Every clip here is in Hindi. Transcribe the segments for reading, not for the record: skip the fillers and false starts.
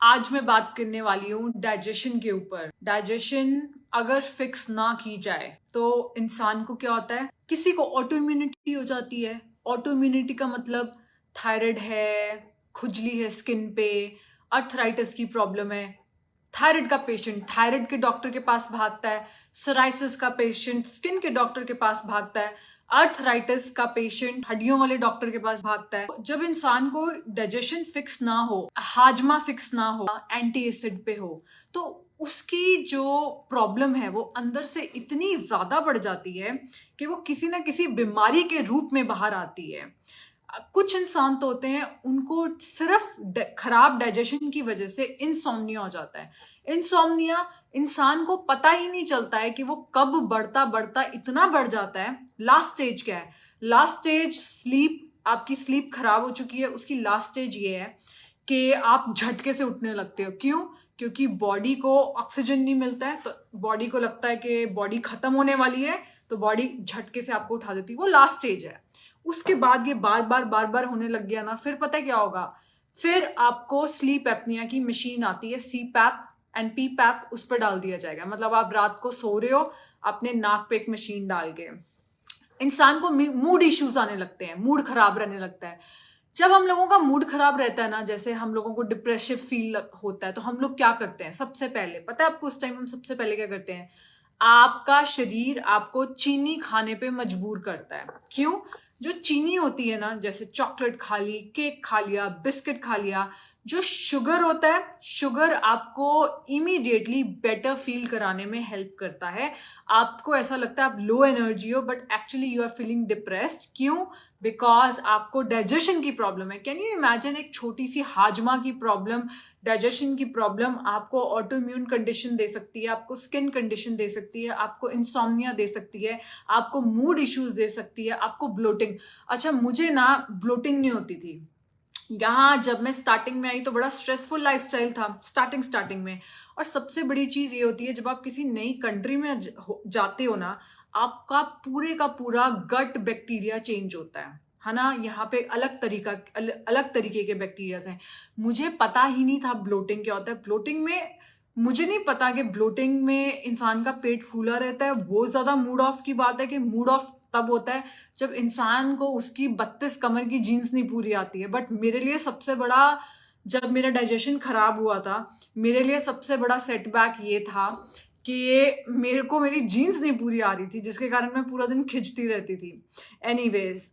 आज मैं बात करने वाली हूँ डाइजेशन के ऊपर। डाइजेशन अगर फिक्स ना की जाए तो इंसान को क्या होता है, किसी को ऑटो इम्यूनिटी हो जाती है। ऑटो इम्यूनिटी का मतलब थायराइड है, खुजली है स्किन पे, अर्थराइटिस की प्रॉब्लम है। थायराइड का पेशेंट थायराइड के डॉक्टर के पास भागता है, सोराइसिस का पेशेंट स्किन के डॉक्टर के पास भागता है, अर्थराइटिस का पेशेंट हड्डियों वाले डॉक्टर के पास भागता है। जब इंसान को डाइजेशन फिक्स ना हो, हाजमा फिक्स ना हो, एंटी एसिड पे हो, तो उसकी जो प्रॉब्लम है वो अंदर से इतनी ज्यादा बढ़ जाती है कि वो किसी ना किसी बीमारी के रूप में बाहर आती है। कुछ इंसान तो होते हैं उनको सिर्फ खराब डाइजेशन की वजह से इंसोम्निया हो जाता है। इंसोम्निया इंसान को पता ही नहीं चलता है कि वो कब बढ़ता बढ़ता इतना बढ़ जाता है। लास्ट स्टेज क्या है? लास्ट स्टेज स्लीप, आपकी स्लीप खराब हो चुकी है। उसकी लास्ट स्टेज ये है कि आप झटके से उठने लगते हो। क्यों? क्योंकि बॉडी को ऑक्सीजन नहीं मिलता है, तो बॉडी को लगता है कि बॉडी खत्म होने वाली है, तो बॉडी झटके से आपको उठा देती है। वो लास्ट स्टेज है। उसके बाद ये बार बार होने लग गया ना, फिर पता है क्या होगा? फिर आपको स्लीप एपनिया की मशीन आती है, सी पैप एंड पी पैप, उस पर डाल दिया जाएगा। मतलब आप रात को सो रहे हो अपने नाक पे एक मशीन डाल के। इंसान को मूड इश्यूज आने लगते हैं, मूड खराब रहने लगता है। जब हम लोगों का मूड खराब रहता है ना, जैसे हम लोगों को डिप्रेसिव फील होता है, तो हम लोग क्या करते हैं? सबसे पहले पता है आपको उस टाइम हम सबसे पहले क्या करते हैं? आपका शरीर आपको चीनी खाने पे मजबूर करता है। क्यों? जो चीनी होती है ना, जैसे चॉकलेट खा ली, केक खा लिया, बिस्किट खा लिया, जो शुगर होता है, शुगर आपको इमीडिएटली बेटर फील कराने में हेल्प करता है। आपको ऐसा लगता है आप लो एनर्जी हो, but actually you are feeling depressed. क्यों? बिकॉज आपको डाइजेशन की प्रॉब्लम है। कैन यू इमेजिन एक छोटी सी हाजमा की प्रॉब्लम, डाइजेशन की प्रॉब्लम आपको ऑटो इम्यून कंडीशन दे सकती है, आपको स्किन कंडीशन दे सकती है, आपको इंसोम्निया दे सकती है, आपको मूड इश्यूज दे सकती है, आपको ब्लोटिंग। अच्छा, मुझे ना ब्लोटिंग नहीं होती थी। यहाँ जब मैं स्टार्टिंग में आई तो बड़ा स्ट्रेसफुल लाइफस्टाइल था स्टार्टिंग में। और सबसे बड़ी चीज ये होती है, जब आप किसी नई कंट्री में जाते हो ना, आपका पूरे का पूरा गट बैक्टीरिया चेंज होता है ना। यहाँ पे अलग तरीके के बैक्टीरिया हैं। मुझे पता ही नहीं था ब्लोटिंग क्या होता है। ब्लोटिंग में मुझे नहीं पता कि ब्लोटिंग में इंसान का पेट फूला रहता है। वो ज्यादा मूड ऑफ की बात है कि मूड ऑफ तब होता है जब इंसान को उसकी 32 कमर की जीन्स नहीं पूरी आती है। बट मेरे लिए सबसे बड़ा, जब मेरा डाइजेशन खराब हुआ था, मेरे लिए सबसे बड़ा सेटबैक ये था कि मेरे को मेरी जीन्स नहीं पूरी आ रही थी, जिसके कारण मैं पूरा दिन खिंचती रहती थी। एनीवेज,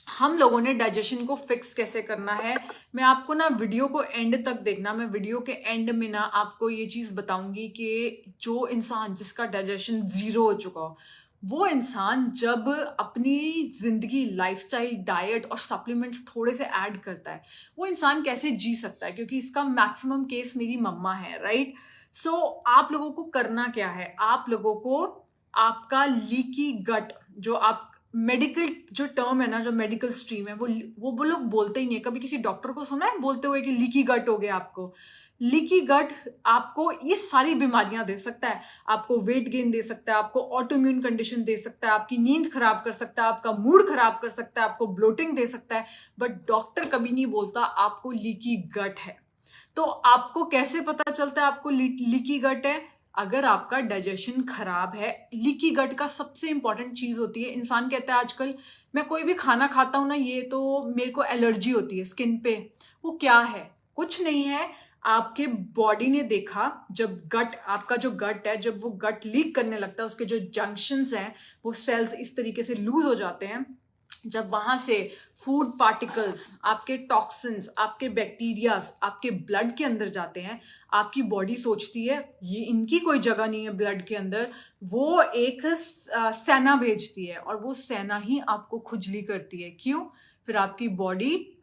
हम लोगों ने डाइजेशन को फिक्स कैसे करना है, मैं आपको ना वीडियो को एंड तक देखना। मैं वीडियो के एंड में ना आपको ये चीज बताऊंगी कि जो इंसान जिसका डाइजेशन जीरो हो चुका हो, वो इंसान जब अपनी जिंदगी, लाइफस्टाइल, डाइट और सप्लीमेंट्स थोड़े से ऐड करता है, वो इंसान कैसे जी सकता है। क्योंकि इसका मैक्सिमम केस मेरी मम्मा है, राइट। सो आप लोगों को करना क्या है? आप लोगों को आपका लीकी गट, जो आप मेडिकल जो टर्म है ना, जो मेडिकल स्ट्रीम है, वो लोग बोलते ही नहीं है। कभी किसी डॉक्टर को सुना है बोलते हुए कि लीकी गट हो गया आपको? लीकी गट आपको ये सारी बीमारियां दे सकता है। आपको वेट गेन दे सकता है, आपको ऑटोइम्यून कंडीशन दे सकता है, आपकी नींद खराब कर सकता है, आपका मूड खराब कर सकता है, आपको ब्लोटिंग दे सकता है। बट डॉक्टर कभी नहीं बोलता आपको लीकी गट है। तो आपको कैसे पता चलता है आपको लीकी गट है? अगर आपका डाइजेशन खराब है। लीकी गट का सबसे इंपॉर्टेंट चीज होती है, इंसान कहता है आजकल मैं कोई भी खाना खाता हूं ना, ये तो मेरे को एलर्जी होती है स्किन पे। वो क्या है? कुछ नहीं है। आपके बॉडी ने देखा, जब गट, आपका जो गट है, जब वो गट लीक करने लगता है, उसके जो जंक्शंस हैं, वो सेल्स इस तरीके से लूज हो जाते हैं। जब वहां से फूड पार्टिकल्स, आपके टॉक्सिन्स, आपके बैक्टीरियाज आपके ब्लड के अंदर जाते हैं, आपकी बॉडी सोचती है ये इनकी कोई जगह नहीं है ब्लड के अंदर, वो एक सेना भेजती है, और वो सेना ही आपको खुजली करती है। क्यों? फिर आपकी बॉडी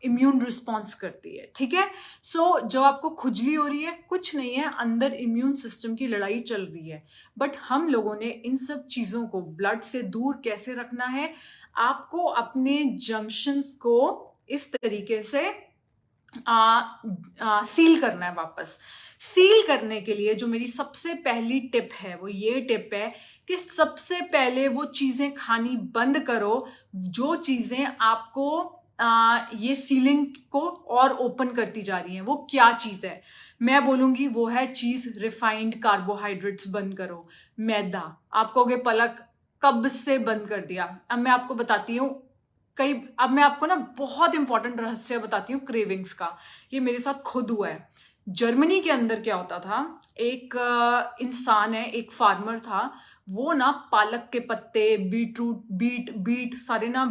इम्यून रिस्पॉन्स करती है, ठीक है। सो जो आपको खुजली हो रही है, कुछ नहीं है, अंदर इम्यून सिस्टम की लड़ाई चल रही है। बट हम लोगों ने इन सब चीजों को ब्लड से दूर कैसे रखना है? आपको अपने जंक्शंस को इस तरीके से सील करना है। वापस सील करने के लिए जो मेरी सबसे पहली टिप है, वो ये टिप है कि सबसे पहले वो चीजें खानी बंद करो जो चीजें आपको ये सीलिंग को और ओपन करती जा रही हैं। वो क्या चीज़ है? मैं बोलूँगी वो है चीज़ रिफाइंड कार्बोहाइड्रेट्स बंद करो, मैदा। आप कहोगे पलक कब से बंद कर दिया? अब मैं आपको बताती हूँ अब मैं आपको ना बहुत इंपॉर्टेंट रहस्य बताती हूँ क्रेविंग्स का। ये मेरे साथ खुद हुआ है। जर्मनी के अंदर क्या होता था, एक इंसान है, एक फार्मर था, वो ना पालक के पत्ते, बीटरूट, बीट सारे ना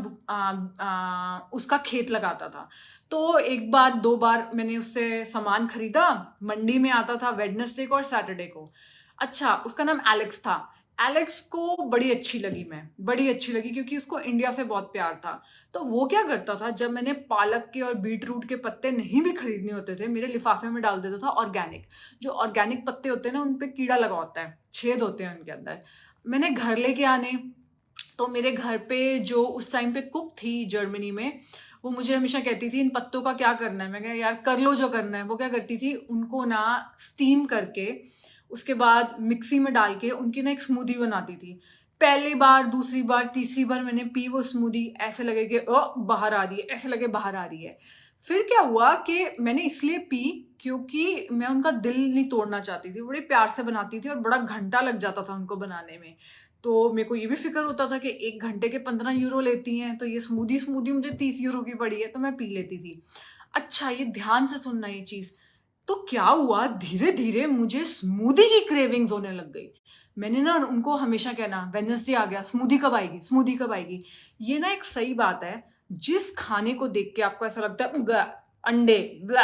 उसका खेत लगाता था। तो एक बार 2 बार मैंने उससे सामान खरीदा। मंडी में आता था वेडनेसडे को और सैटरडे को। अच्छा, उसका नाम एलेक्स था। एलेक्स को बड़ी अच्छी लगी क्योंकि उसको इंडिया से बहुत प्यार था। तो वो क्या करता था, जब मैंने पालक के और बीटरूट के पत्ते नहीं भी खरीदने होते थे, मेरे लिफाफे में डाल देता था ऑर्गेनिक। जो ऑर्गेनिक पत्ते होते हैं ना, उन पे कीड़ा लगा होता है, छेद होते हैं उनके अंदर। मैंने घर लेके आने, तो मेरे घर पे जो उस टाइम पे कुक थी जर्मनी में, वो मुझे हमेशा कहती थी इन पत्तों का क्या करना है। मैं कहा यार कर लो जो करना है। वो क्या करती थी, उनको ना स्टीम करके उसके बाद मिक्सी में डाल के उनकी ना एक स्मूदी बनाती थी। पहली बार, दूसरी बार, तीसरी बार मैंने पी वो स्मूदी, ऐसे लगे कि बाहर आ रही है, ऐसे लगे बाहर आ रही है। फिर क्या हुआ कि मैंने इसलिए पी क्योंकि मैं उनका दिल नहीं तोड़ना चाहती थी। बड़े प्यार से बनाती थी और बड़ा घंटा लग जाता था उनको बनाने में। तो मेरे को ये भी फिक्र होता था कि 1 घंटे के 15 यूरो लेती हैं, तो ये स्मूदी मुझे 30 यूरो की पड़ी है, तो मैं पी लेती थी। अच्छा, ये ध्यान से सुनना ये चीज़। तो क्या हुआ, धीरे धीरे मुझे स्मूदी की क्रेविंग्स होने लग गई। मैंने ना उनको हमेशा कहना, वेडनेसडे आ गया, स्मूदी कब आएगी, स्मूदी कब आएगी। ये ना एक सही बात है, जिस खाने को देख के आपको ऐसा लगता है ब्ला, अंडे ब्ला,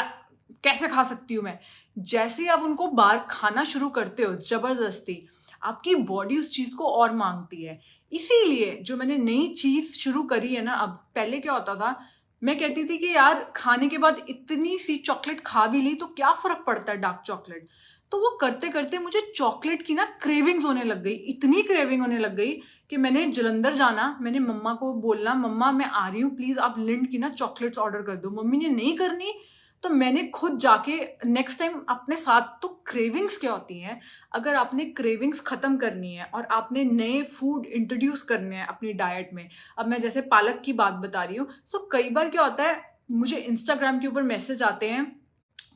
कैसे खा सकती हूँ मैं, जैसे ही आप उनको बाहर खाना शुरू करते हो जबरदस्ती, आपकी बॉडी उस चीज को और मांगती है। इसीलिए जो मैंने नई चीज शुरू करी है ना, अब पहले क्या होता था, मैं कहती थी कि यार खाने के बाद इतनी सी चॉकलेट खा भी ली तो क्या फर्क पड़ता है, डार्क चॉकलेट। तो वो करते करते मुझे चॉकलेट की ना क्रेविंग्स होने लग गई, इतनी क्रेविंग होने लग गई कि मैंने जलंधर जाना, मैंने मम्मा को बोलना, मम्मा मैं आ रही हूँ, प्लीज आप लिंट की ना चॉकलेट्स ऑर्डर कर दो। मम्मी ने नहीं करनी, तो मैंने खुद जाके नेक्स्ट टाइम अपने साथ। तो क्रेविंग्स क्या होती हैं, अगर आपने क्रेविंग्स खत्म करनी है और आपने नए फूड इंट्रोड्यूस करने हैं अपनी डाइट में, अब मैं जैसे पालक की बात बता रही हूँ, सो कई बार क्या होता है, मुझे इंस्टाग्राम के ऊपर मैसेज आते हैं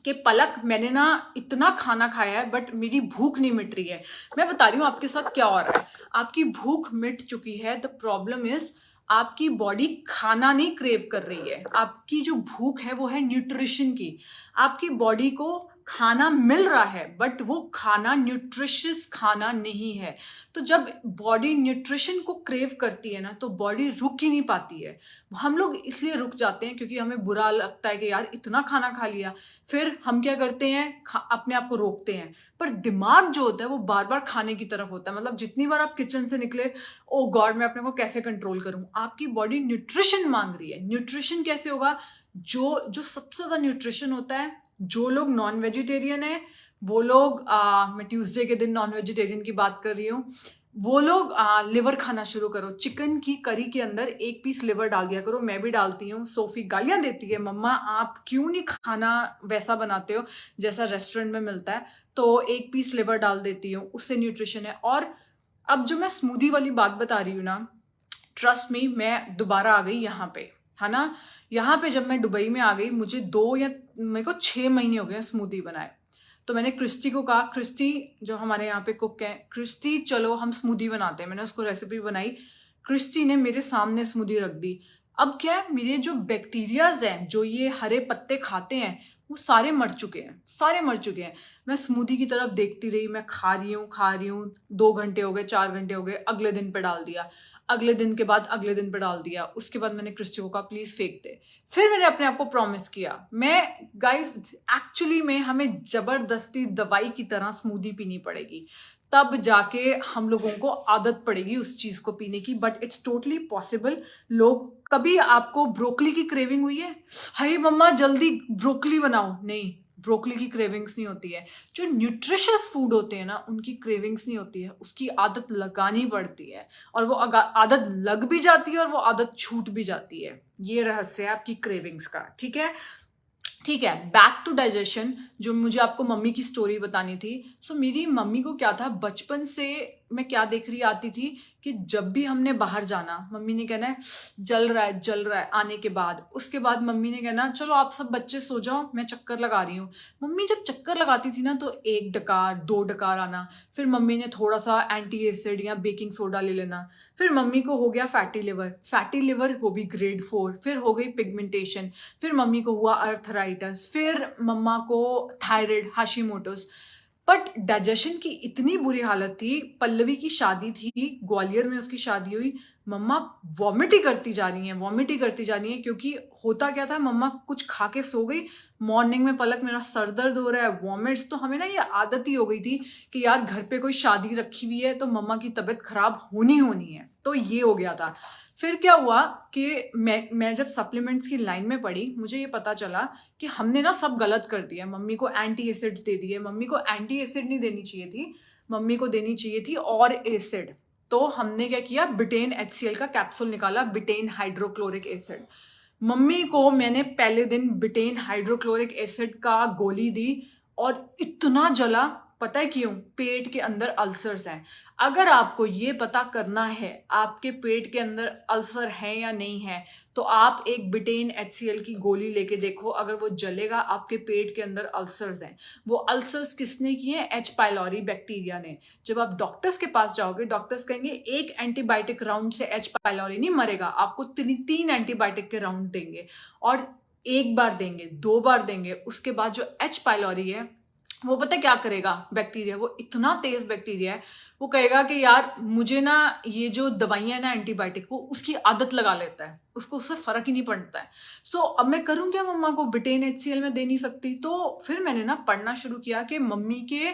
कि पलक मैंने ना इतना खाना खाया है बट मेरी भूख नहीं मिट रही है। मैं बता रही हूँ आपके साथ क्या हो रहा है, आपकी भूख मिट चुकी है। द प्रॉब्लम इज आपकी बॉडी खाना नहीं क्रेव कर रही है, आपकी जो भूख है वो है न्यूट्रिशन की। आपकी बॉडी को खाना मिल रहा है बट वो खाना न्यूट्रिशियस खाना नहीं है। तो जब बॉडी न्यूट्रिशन को क्रेव करती है ना, तो बॉडी रुक ही नहीं पाती है। हम लोग इसलिए रुक जाते हैं क्योंकि हमें बुरा लगता है कि यार इतना खाना खा लिया। फिर हम क्या करते हैं, अपने आप को रोकते हैं। पर दिमाग जो होता है वो बार बार खाने की तरफ होता है। मतलब जितनी बार आप किचन से निकले, ओ गॉड मैं अपने को कैसे कंट्रोल करूं। आपकी बॉडी न्यूट्रिशन मांग रही है। न्यूट्रिशन कैसे होगा, जो जो सबसे ज्यादा न्यूट्रिशन होता है, जो लोग नॉन वेजिटेरियन है वो लोग, मैं ट्यूसडे के दिन नॉन वेजिटेरियन की बात कर रही हूँ, वो लोग लिवर खाना शुरू करो। चिकन की करी के अंदर 1 पीस लिवर डाल दिया करो। मैं भी डालती हूँ। सोफी गालियां देती है, मम्मा आप क्यों नहीं खाना वैसा बनाते हो जैसा रेस्टोरेंट में मिलता है। तो 1 पीस लिवर डाल देती हूँ, उससे न्यूट्रिशन है। और अब जो मैं स्मूदी वाली बात बता रही हूँ ना, ट्रस्ट मी, मैं दोबारा आ गई यहाँ पे, है ना। यहाँ पे जब मैं दुबई में आ गई, मुझे 2 या मेरे को 6 महीने हो गए स्मूदी बनाए। तो मैंने क्रिस्टी को कहा, क्रिस्टी जो हमारे यहाँ पे कुक है, क्रिस्टी चलो हम स्मूदी बनाते हैं। मैंने उसको रेसिपी बनाई, क्रिस्टी ने मेरे सामने स्मूदी रख दी। अब क्या है, मेरे जो बैक्टीरियाज हैं जो ये हरे पत्ते खाते हैं वो सारे मर चुके हैं, सारे मर चुके हैं। मैं स्मूदी की तरफ देखती रही, मैं खा रही हूँ 2 घंटे हो गए, 4 घंटे हो गए, अगले दिन पे डाल दिया, अगले दिन के बाद अगले दिन पे डाल दिया। उसके बाद मैंने क्रिस्टी को कहा प्लीज फेंक दे। फिर मैंने अपने आप को प्रॉमिस किया, मैं गाइस एक्चुअली में हमें जबरदस्ती दवाई की तरह स्मूदी पीनी पड़ेगी, तब जाके हम लोगों को आदत पड़ेगी उस चीज को पीने की। But it's totally possible. लोग, कभी आपको ब्रोकली की क्रेविंग हुई है, हाय मम्मा जल्दी ब्रोकली बनाओ? नहीं, ब्रोकली की क्रेविंग्स नहीं होती है। जो न्यूट्रिशियस फूड होते हैं ना, उनकी क्रेविंग्स नहीं होती है, उसकी आदत लगानी पड़ती है। और वो आदत लग भी जाती है और वो आदत छूट भी जाती है। ये रहस्य है आपकी क्रेविंग्स का, ठीक है। ठीक है, बैक टू डाइजेशन। जो मुझे आपको मम्मी की स्टोरी बतानी थी। सो मेरी मम्मी को क्या था, बचपन से मैं क्या देख रही आती थी कि जब भी हमने बाहर जाना, मम्मी ने कहना है जल रहा है आने के बाद, उसके बाद मम्मी ने कहना चलो आप सब बच्चे सो जाओ, मैं चक्कर लगा रही हूँ। मम्मी जब चक्कर लगाती थी ना तो 1 डकार 2 डकार आना, फिर मम्मी ने थोड़ा सा एंटी एसिड या बेकिंग सोडा ले लेना, फिर मम्मी को हो गया फैटी लिवर वो भी ग्रेड 4, फिर हो गई पिगमेंटेशन, फिर मम्मी को हुआ अर्थराइटिस, फिर मम्मा को थायराइड हाशिमोटोस। बट डाइजेशन की इतनी बुरी हालत थी। पल्लवी की शादी थी, ग्वालियर में उसकी शादी हुई, मम्मा वॉमिट ही करती जा रही हैं क्योंकि होता क्या था, मम्मा कुछ खा के सो गई, मॉर्निंग में पलक मेरा सर दर्द हो रहा है, वॉमिट्स। तो हमें ना ये आदत ही हो गई थी कि यार घर पे कोई शादी रखी हुई है तो मम्मा की तबीयत खराब होनी है। तो ये हो गया था। फिर क्या हुआ कि मैं जब सप्लीमेंट्स की लाइन में पड़ी, मुझे ये पता चला कि हमने ना सब गलत कर दिया। मम्मी को एंटी एसिड्स दे दिए। मम्मी को एंटी एसिड नहीं देनी चाहिए थी, मम्मी को देनी चाहिए थी और एसिड। तो हमने क्या किया, बिटेन HCl का कैप्सूल निकाला, बिटेन हाइड्रोक्लोरिक एसिड। मम्मी को मैंने पहले दिन बिटेन हाइड्रोक्लोरिक एसिड का गोली दी और इतना जला, पता है क्यों? पेट के अंदर अल्सर्स हैं। अगर आपको ये पता करना है आपके पेट के अंदर अल्सर है या नहीं है, तो आप एक बिटेन HCl की गोली लेके देखो, अगर वो जलेगा आपके पेट के अंदर अल्सर्स हैं। वो अल्सर्स किसने किए? H. पाइलोरी बैक्टीरिया ने। जब आप डॉक्टर्स के पास जाओगे, डॉक्टर्स कहेंगे एक एंटीबायोटिक राउंड से H. पाइलोरी नहीं मरेगा, आपको 3 एंटीबायोटिक के राउंड देंगे, और 1 बार देंगे, 2 बार देंगे, उसके बाद जो H. पाइलोरी है वो पता है क्या करेगा? बैक्टीरिया, वो इतना तेज बैक्टीरिया है, वो कहेगा कि यार मुझे ना ये जो दवाइयां है ना एंटीबायोटिक, वो उसकी आदत लगा लेता है, उसको उससे फर्क ही नहीं पड़ता है। सो अब मैं करूँ क्या? मम्मा को बिटेन HCl में दे नहीं सकती। तो फिर मैंने ना पढ़ना शुरू किया कि मम्मी के,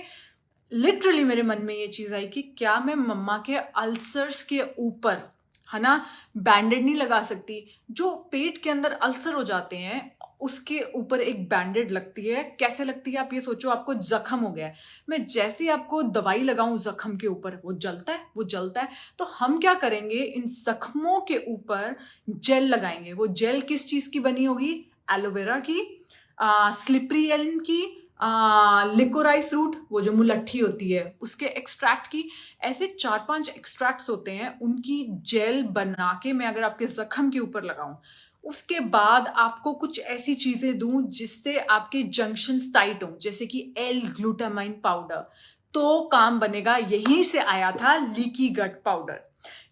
लिटरली मेरे मन में ये चीज आई कि क्या मैं मम्मा के अल्सर्स के ऊपर, है ना, बैंडेड नहीं लगा सकती? जो पेट के अंदर अल्सर हो जाते हैं उसके ऊपर एक बैंडेड लगती है। कैसे लगती है? आप ये सोचो, आपको जख्म हो गया है, मैं जैसे ही आपको दवाई लगाऊं जख्म के ऊपर, वो जलता है। तो हम क्या करेंगे, इन जख्मों के ऊपर जेल लगाएंगे। वो जेल किस चीज की बनी होगी? एलोवेरा की, स्लिपरी एल्म की, लिकोराइस रूट, वो जो मुलट्ठी होती है उसके एक्सट्रैक्ट की। ऐसे 4-5 एक्सट्रैक्ट्स होते हैं, उनकी जेल बना के मैं अगर आपके जख्म के ऊपर लगाऊं, उसके बाद आपको कुछ ऐसी चीजें दूं जिससे आपके जंक्शंस टाइट हों, जैसे कि L-ग्लूटामाइन पाउडर, तो काम बनेगा। यहीं से आया था leaky gut powder.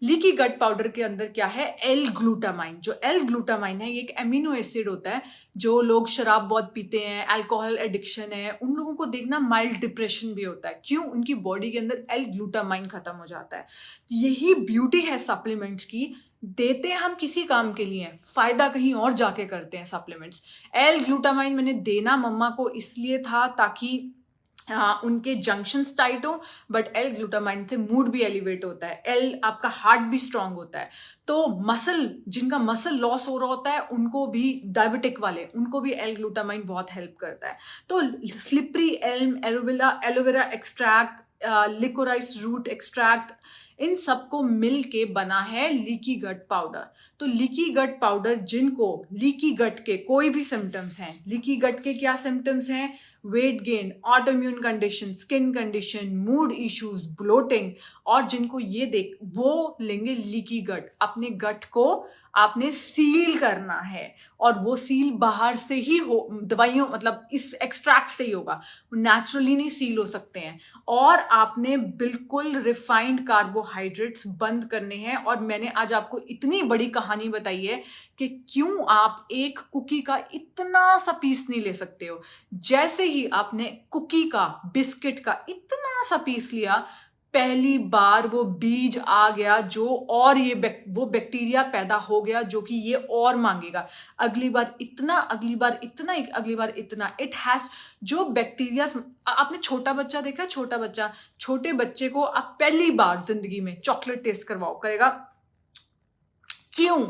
Leaky gut powder के अंदर क्या है? L-ग्लूटामाइन। जो L-ग्लूटामाइन है ये एक एमिनो एसिड होता है। जो लोग शराब बहुत पीते हैं, अल्कोहल एडिक्शन है, उन लोगों को देखना माइल्ड डिप्रेशन भी होता है। क्यों? उनकी बॉडी के अंदर L-ग्लूटामाइन खत्म हो जाता है। यही ब्यूटी है सप्लीमेंट्स की, देते हम किसी काम के लिए, फायदा कहीं और जाके करते हैं सप्लीमेंट्स। L-ग्लूटामाइन मैंने देना मम्मा को इसलिए था ताकि उनके जंक्शंस टाइट हो, बट L-ग्लूटामाइन से मूड भी एलिवेट होता है, आपका हार्ट भी स्ट्रांग होता है। तो जिनका मसल लॉस हो रहा होता है, उनको भी, डायबिटिक वाले, उनको भी L-ग्लूटामाइन बहुत हेल्प करता है। तो slippery elm, aloe vera extract, liquorice root extract, इन सबको मिल के बना है लीकी गट पाउडर। तो लीकी गट पाउडर, जिनको लीकी गट के कोई भी सिम्टम्स हैं, लीकी गट के क्या सिम्टम्स हैं? Weight gain, autoimmune condition, skin condition, mood issues, bloating, और जिनको ये वो लेंगे लीकी गट। अपने गट को आपने सील करना है, और वो सील बाहर से ही हो, दवाइयों मतलब इस एक्सट्रैक्ट से ही होगा, नेचुरली नहीं सील हो सकते हैं। और आपने बिल्कुल रिफाइंड कार्बोहाइड्रेट्स बंद करने हैं। और मैंने आज आपको इतनी बड़ी कहानी बताई है कि क्यों आप एक कुकी का इतना सा पीस नहीं ले सकते हो। जैसे ही आपने कुकी का, बिस्किट का इतना सा पीस लिया, पहली बार वो बीज आ गया जो, और वो बैक्टीरिया पैदा हो गया जो कि ये और मांगेगा, अगली बार इतना, अगली बार इतना, अगली बार इतना। इट हैज, जो बैक्टीरिया, आपने छोटा बच्चा देखा? छोटे बच्चे को आप पहली बार जिंदगी में चॉकलेट टेस्ट करवाओ, करेगा? क्यों?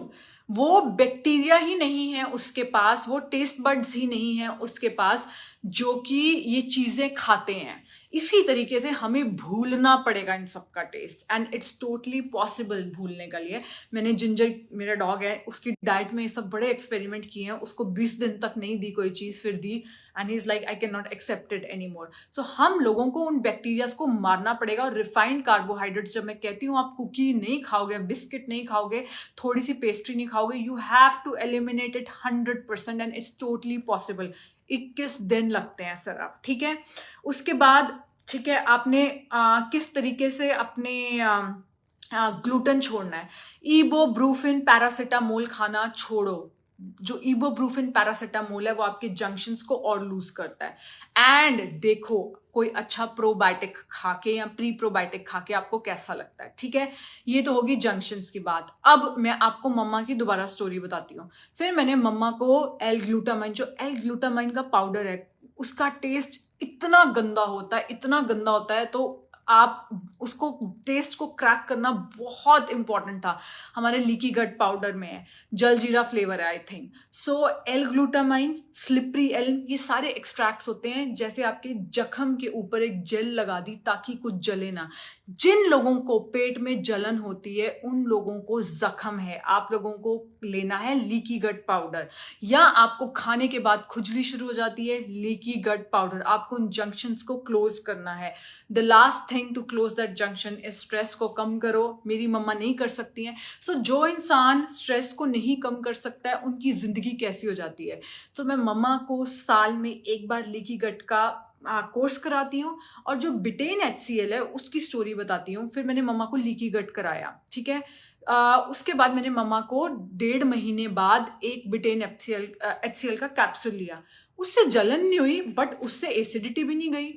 वो बैक्टीरिया ही नहीं है उसके पास, वो टेस्ट बड्स ही नहीं है उसके पास जो कि ये चीजें खाते हैं। इसी तरीके से हमें भूलना पड़ेगा इन सब का test, and it's totally possible भूलने का लिए। मैंने जिंजर, मेरा डॉग है, उसकी डाइट में ये सब बड़े एक्सपेरिमेंट किए हैं। उसको 20 दिन तक नहीं दी कोई चीज, फिर दी, and he is like I can not accept it any more. सो हम लोगों को उन बैक्टीरियाज को मारना पड़ेगा. और रिफाइंड कार्बोहाइड्रेट्स, जब मैं कहती हूँ आप कुकी नहीं खाओगे, बिस्किट नहीं खाओगे, थोड़ी सी पेस्ट्री नहीं खाओगे, you have to eliminate it 100% and it's totally possible. 21 दिन लगते हैं सिर्फ. ठीक है. उसके बाद ठीक है, आपने किस तरीके से अपने ग्लूटेन छोड़ना है. इबोब्रूफिन पैरासिटामोल खाना छोड़ो. जो इबोब्रूफिन पैरासिटामोल है वो आपके जंक्शंस को और लूज करता है. एंड देखो कोई अच्छा प्रोबायोटिक खा के या प्री प्रोबायोटिक खा के आपको कैसा लगता है. ठीक है, ये तो होगी जंक्शंस की बात. अब मैं आपको मम्मा की दोबारा स्टोरी बताती हूँ. फिर मैंने मम्मा को एल-ग्लूटामाइन, जो एल-ग्लूटामाइन का पाउडर है, उसका टेस्ट इतना गंदा होता है, इतना गंदा होता है. तो आप उसको टेस्ट को क्रैक करना बहुत इंपॉर्टेंट था. हमारे लीकी गट पाउडर में है, जलजीरा फ्लेवर है I think. So L-glutamine, slippery Elm, ये सारे एक्सट्रैक्ट्स होते हैं. जैसे आपके जख्म के ऊपर एक जेल लगा दी ताकि कुछ जले ना. जिन लोगों को पेट में जलन होती है उन लोगों को जख्म है. आप लोगों को लेना है लीकी गट पाउडर. या आपको खाने के बाद खुजली शुरू हो जाती है, लीकी गट पाउडर. आपको उन जंक्शंस को क्लोज करना है. The last thing to close that junction is stress को कम करो. मेरी मम्मा नहीं कर सकती हैं. सो जो इंसान स्ट्रेस को नहीं कम कर सकता है उनकी जिंदगी कैसी हो जाती है. सो मैं मम्मा को साल में एक बार लीकी गट का कोर्स कराती हूँ. और जो बिटेन HCl है उसकी स्टोरी बताती हूँ. फिर मैंने मम्मा को लीकी गट कराया. ठीक है. उसके बाद मैंने मम्मा को 1.5 महीने बाद एक बिटेन HCl का कैप्सूल लिया. उससे जलन नहीं हुई बट उससे एसिडिटी भी नहीं गई.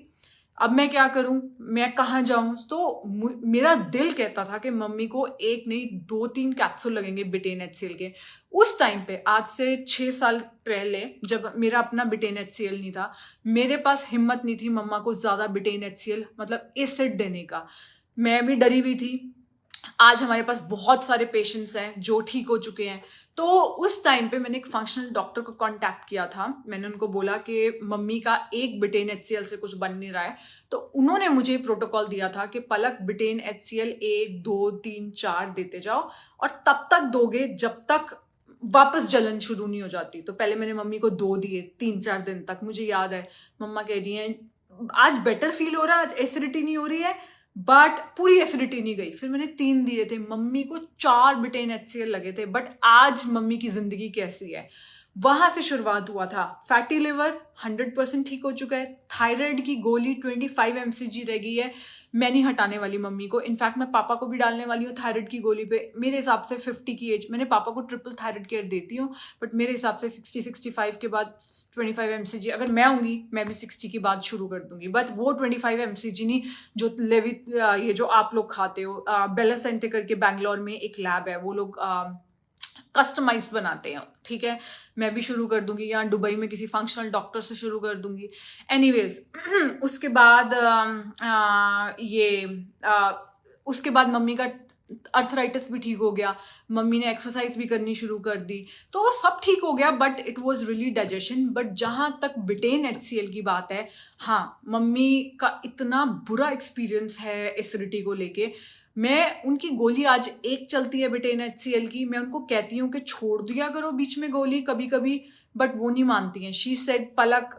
अब मैं क्या करूं, मैं कहाँ जाऊं. तो मेरा दिल कहता था कि मम्मी को एक नहीं 2-3 कैप्सूल लगेंगे बिटेन HCl के. उस टाइम पे, आज से 6 साल पहले, जब मेरा अपना बिटेन HCl नहीं था, मेरे पास हिम्मत नहीं थी मम्मा को ज्यादा बिटेन HCl मतलब एसिड देने का. मैं भी डरी हुई थी. आज हमारे पास बहुत सारे पेशेंट्स हैं जो ठीक हो चुके हैं. तो उस टाइम पे मैंने एक फंक्शनल डॉक्टर को कांटेक्ट किया था. मैंने उनको बोला कि मम्मी का एक बिटेन HCl से कुछ बन नहीं रहा है. तो उन्होंने मुझे प्रोटोकॉल दिया था कि पलक बिटेन HCl 1, 2, 3, 4 देते जाओ और तब तक दोगे जब तक वापस जलन शुरू नहीं हो जाती. तो पहले मैंने मम्मी को 2 दिए 3-4 दिन तक. मुझे याद है मम्मा कह रही है आज बेटर फील हो रहा है, आज एसिडिटी नहीं हो रही है, बट पूरी एसिडिटी नहीं गई. फिर मैंने 3 दिए थे, मम्मी को 4 बिटेन HCl लगे थे. बट आज मम्मी की जिंदगी कैसी है, वहां से शुरुआत हुआ था. फैटी लिवर 100% ठीक हो चुका है. थायराइड की गोली 25 mcg रह गई है. मैं नहीं हटाने वाली मम्मी को. इनफैक्ट मैं पापा को भी डालने वाली हूँ थायराइड की गोली पे. मेरे हिसाब से 50 की एज, मैंने पापा को ट्रिपल थायराइड केयर देती हूँ, बट मेरे हिसाब से 60-65 के बाद 25 mcg, अगर मैं होंगी मैं भी 60 की बाद शुरू कर दूंगी. बट वो 25 mcg नहीं जो ये जो आप लोग खाते हो. बेला सेंटे करके बैंगलोर में एक लैब है, वो लोग कस्टमाइज बनाते हैं. ठीक है, मैं भी शुरू कर दूंगी, या दुबई में किसी फंक्शनल डॉक्टर से शुरू कर दूंगी. एनीवेज उसके बाद उसके बाद मम्मी का अर्थराइटिस भी ठीक हो गया. मम्मी ने एक्सरसाइज भी करनी शुरू कर दी. तो सब ठीक हो गया. But it was really digestion. But जहां तक बिटेन HCl की बात है, हाँ मम्मी का इतना बुरा एक्सपीरियंस है एसिडिटी को लेके. मैं उनकी गोली आज एक चलती है बिटेन HCl की. मैं उनको कहती हूँ कि छोड़ दिया करो बीच में गोली कभी कभी, बट वो नहीं मानती हैं. शी सेड पलक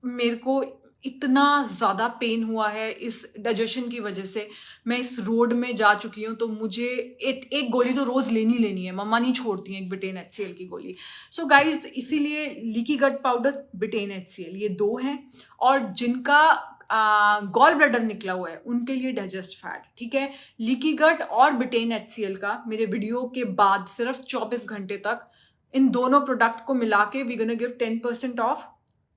मेरे को इतना ज्यादा पेन हुआ है इस डाइजेशन की वजह से, मैं इस रोड में जा चुकी हूँ, तो मुझे एक गोली तो रोज लेनी है. मम्मा नहीं छोड़ती हैं एक बिटेन HCl की गोली. सो गाइज, इसीलिए लीकी गट पाउडर, बिटेन HCl, ये 2 हैं. और जिनका गॉल ब्लैडर निकला हुआ है उनके लिए डाइजेस्ट फैट. ठीक है, लीकी गट और बिटेन HCl का मेरे वीडियो के बाद सिर्फ 24 घंटे तक इन दोनों प्रोडक्ट को मिला के वी गोना गिव 10% ऑफ,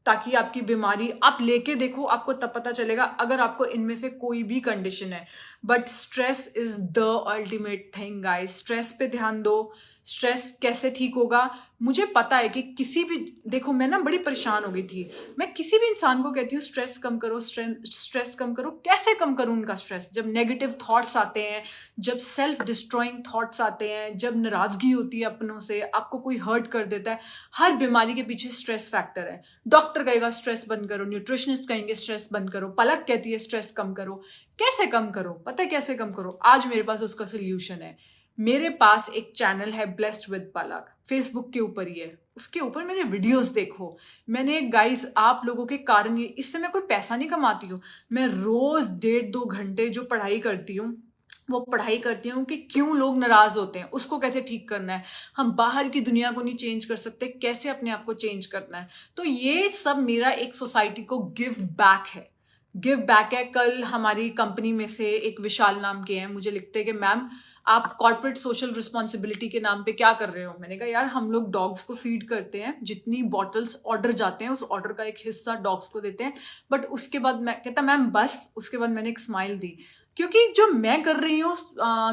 ताकि आपकी बीमारी आप लेके देखो, आपको तब पता चलेगा अगर आपको इनमें से कोई भी कंडीशन है. But stress is the ultimate thing guys. Stress पे ध्यान दो. स्ट्रेस कैसे ठीक होगा, मुझे पता है कि किसी भी, देखो मैं ना बड़ी परेशान हो गई थी. मैं किसी भी इंसान को कहती हूँ स्ट्रेस कम करो, स्ट्रेस कम करो. कैसे कम करूँ उनका स्ट्रेस, जब नेगेटिव थॉट्स आते हैं, जब सेल्फ डिस्ट्रॉइंग थॉट्स आते हैं, जब नाराजगी होती है अपनों से, आपको कोई हर्ट कर देता है. हर बीमारी के पीछे स्ट्रेस फैक्टर है. डॉक्टर कहेगा स्ट्रेस बंद करो, न्यूट्रिशनिस्ट कहेंगे स्ट्रेस बंद करो, पलक कहती है स्ट्रेस कम करो. कैसे कम करो, पता है कैसे कम करो? आज मेरे पास उसका सोल्यूशन है. मेरे पास एक चैनल है ब्लेस्ड विद पलक, फेसबुक के ऊपर ही है, उसके ऊपर मेरे वीडियोस देखो। मैंने गाइस आप लोगों के कारण, ये इससे मैं कोई पैसा नहीं कमाती हूँ, मैं रोज 1.5-2 घंटे जो पढ़ाई करती हूँ वो पढ़ाई करती हूँ कि क्यों लोग नाराज होते हैं, उसको कैसे ठीक करना है, हम बाहर की दुनिया को नहीं चेंज कर सकते, कैसे अपने आप को चेंज करना है। तो ये सब मेरा एक सोसाइटी को गिव बैक है, गिव बैक है। कल हमारी कंपनी में से एक विशाल नाम के हैं, मुझे लिखते हैं कि मैम आप कॉर्पोरेट सोशल रिस्पॉन्सिबिलिटी के नाम पे क्या कर रहे हो। मैंने कहा यार हम लोग डॉग्स को फीड करते हैं, जितनी बॉटल्स ऑर्डर जाते हैं उस ऑर्डर का एक हिस्सा डॉग्स को देते हैं, बट उसके बाद मैं कहता मैम बस। उसके बाद मैंने एक स्माइल दी, क्योंकि जो मैं कर रही हूँ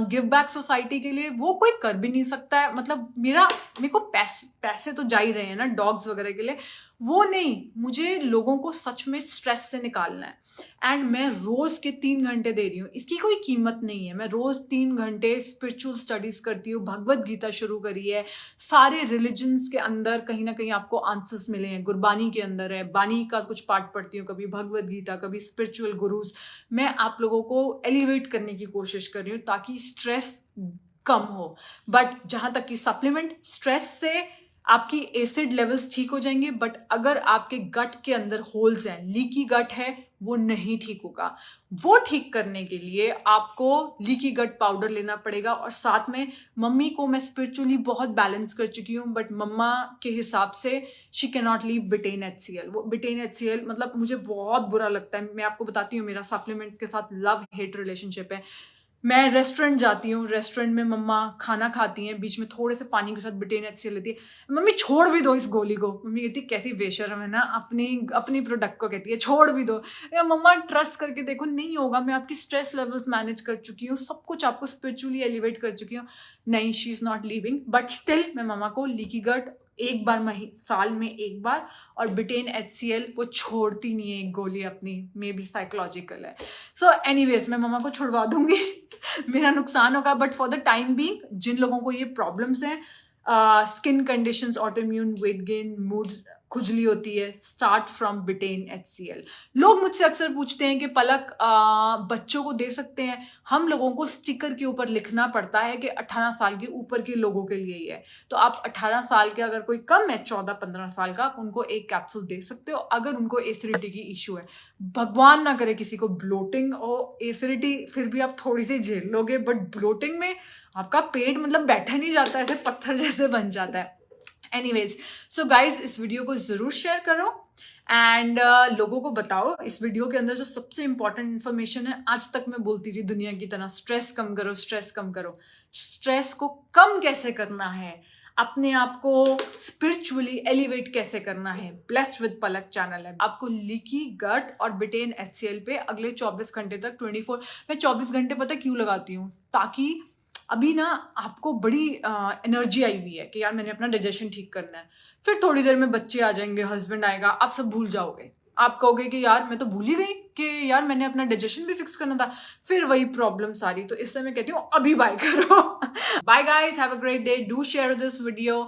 गिव बैक सोसाइटी के लिए वो कोई कर भी नहीं सकता है। मतलब मेरे को पैसे तो जा ही रहे हैं ना डॉग्स वगैरह के लिए, वो नहीं, मुझे लोगों को सच में स्ट्रेस से निकालना है। एंड मैं रोज के 3 घंटे दे रही हूँ, इसकी कोई कीमत नहीं है। मैं रोज 3 घंटे स्पिरिचुअल स्टडीज करती हूँ, भगवत गीता शुरू करी है, सारे रिलीजन्स के अंदर कहीं ना कहीं आपको आंसर्स मिले हैं, गुरबानी के अंदर है, बानी का कुछ पार्ट पढ़ती हूँ, कभी भगवत गीता, कभी स्पिरिचुअल गुरुज। मैं आप लोगों को एलिवेट करने की कोशिश कर रही हूँ ताकि स्ट्रेस कम हो। बट जहां तक कि सप्लीमेंट, स्ट्रेस से आपकी एसिड लेवल्स ठीक हो जाएंगे, बट अगर आपके गट के अंदर होल्स हैं, लीकी गट है, वो नहीं ठीक होगा। वो ठीक करने के लिए आपको लीकी गट पाउडर लेना पड़ेगा। और साथ में मम्मी को मैं स्पिरिचुअली बहुत बैलेंस कर चुकी हूँ, बट मम्मा के हिसाब से she can not leave bitten HCl। वो बिटेन HCl मतलब मुझे बहुत बुरा लगता है। मैं आपको बताती हूँ, मेरा सप्लीमेंट्स के साथ लव हेट रिलेशनशिप है। मैं रेस्टोरेंट जाती हूँ, रेस्टोरेंट में मम्मा खाना खाती हैं, बीच में थोड़े से पानी के साथ बिटेन HCl लेती है, मम्मी छोड़ भी दो इस गोली को। मम्मी कहती है कैसी बेशर्म है ना, अपनी प्रोडक्ट को कहती है छोड़ भी दो। या मम्मा ट्रस्ट करके देखो नहीं होगा, मैं आपकी स्ट्रेस लेवल्स मैनेज कर चुकी हूँ, सब कुछ आपको स्पिरिचुअली एलिवेट कर चुकी हूँ। नहीं, she is not leaving, but still मैं मम्मा को लीकी गट एक बार साल में एक बार, और बिटेन HCl वो छोड़ती नहीं है, एक गोली अपनी, मे बी साइकोलॉजिकल है। सो एनीवेज मैं मम्मा को छुड़वा दूंगी मेरा नुकसान होगा, but for the time being जिन लोगों को ये प्रॉब्लम्स हैं, skin conditions, autoimmune, weight gain, mood, खुजली होती है, स्टार्ट फ्रॉम बिटेन HCl। लोग मुझसे अक्सर पूछते हैं कि पलक बच्चों को दे सकते हैं? हम लोगों को स्टिकर के ऊपर लिखना पड़ता है कि 18 साल के ऊपर के लोगों के लिए ही है। तो आप 18 साल के अगर कोई कम है 14-15 साल का, उनको एक कैप्सूल दे सकते हो अगर उनको एसिडिटी की इश्यू है। भगवान ना करे किसी को ब्लोटिंग और एसिडिटी, फिर भी आप थोड़ी सी झेल लोगे, बट ब्लोटिंग में आपका पेट मतलब बैठा नहीं जाता, ऐसे पत्थर जैसे बन जाता है। एनीवेज, सो गाइज इस वीडियो को जरूर शेयर करो एंड लोगों को बताओ। इस वीडियो के अंदर जो सबसे इंपॉर्टेंट इन्फॉर्मेशन है, आज तक मैं बोलती रही दुनिया की तरह, स्ट्रेस कम करो, स्ट्रेस कम करो। स्ट्रेस को कम कैसे करना है, अपने आप को स्पिरिचुअली एलिवेट कैसे करना है, ब्लेस्ड विद पलक चैनल है। आपको लीकी गट और बिटेन HCl पे अगले 24 घंटे तक 24, मैं 24 घंटे पता क्यों लगाती हूँ, ताकि अभी ना आपको बड़ी एनर्जी आई हुई है कि यार मैंने अपना डाइजेशन ठीक करना है, फिर थोड़ी देर में बच्चे आ जाएंगे, हस्बैंड आएगा, आप सब भूल जाओगे। आप कहोगे कि यार मैं तो भूल ही गई कि यार मैंने अपना डाइजेशन भी फिक्स करना था, फिर वही प्रॉब्लम सारी। तो इसलिए मैं कहती हूँ अभी बाय करो। Bye guys, have a great day, do share this video.